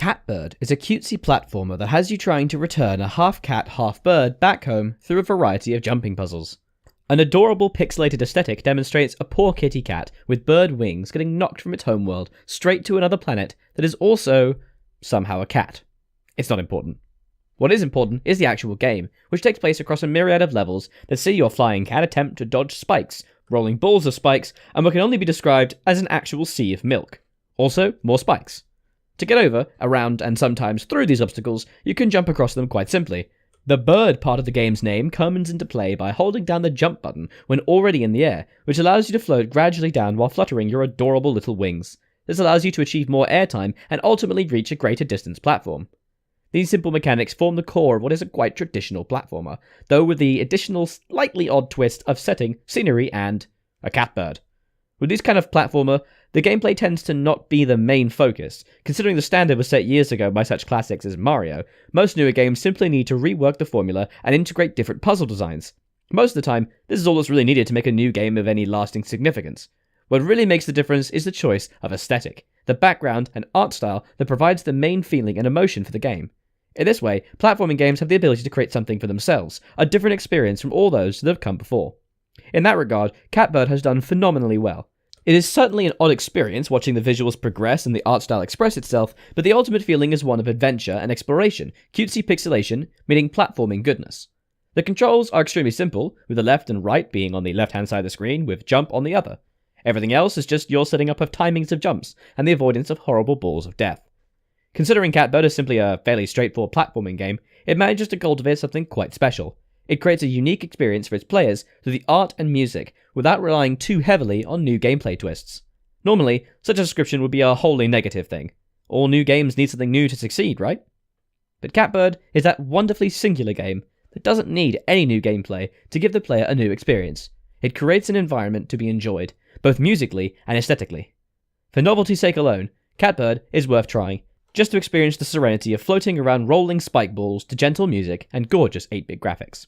Catbird is a cutesy platformer that has you trying to return a half-cat, half-bird back home through a variety of jumping puzzles. An adorable pixelated aesthetic demonstrates a poor kitty cat with bird wings getting knocked from its homeworld straight to another planet that is also, somehow, a cat. It's not important. What is important is the actual game, which takes place across a myriad of levels that see your flying cat attempt to dodge spikes, rolling balls of spikes, and what can only be described as an actual sea of milk. Also, more spikes. To get over, around, and sometimes through these obstacles, you can jump across them quite simply. The bird part of the game's name comes into play by holding down the jump button when already in the air, which allows you to float gradually down while fluttering your adorable little wings. This allows you to achieve more airtime and ultimately reach a greater distance platform. These simple mechanics form the core of what is a quite traditional platformer, though with the additional slightly odd twist of setting, scenery, and a catbird. With this kind of platformer, the gameplay tends to not be the main focus. Considering the standard was set years ago by such classics as Mario, most newer games simply need to rework the formula and integrate different puzzle designs. Most of the time, this is all that's really needed to make a new game of any lasting significance. What really makes the difference is the choice of aesthetic, the background and art style that provides the main feeling and emotion for the game. In this way, platforming games have the ability to create something for themselves, a different experience from all those that have come before. In that regard, Catbird has done phenomenally well. It is certainly an odd experience watching the visuals progress and the art style express itself, but the ultimate feeling is one of adventure and exploration, cutesy pixelation, meeting platforming goodness. The controls are extremely simple, with the left and right being on the left-hand side of the screen, with jump on the other. Everything else is just your setting up of timings of jumps, and the avoidance of horrible balls of death. Considering Catbird is simply a fairly straightforward platforming game, it manages to cultivate something quite special. It creates a unique experience for its players through the art and music, without relying too heavily on new gameplay twists. Normally, such a description would be a wholly negative thing. All new games need something new to succeed, right? But Catbird is that wonderfully singular game that doesn't need any new gameplay to give the player a new experience. It creates an environment to be enjoyed, both musically and aesthetically. For novelty's sake alone, Catbird is worth trying, just to experience the serenity of floating around rolling spike balls to gentle music and gorgeous 8-bit graphics.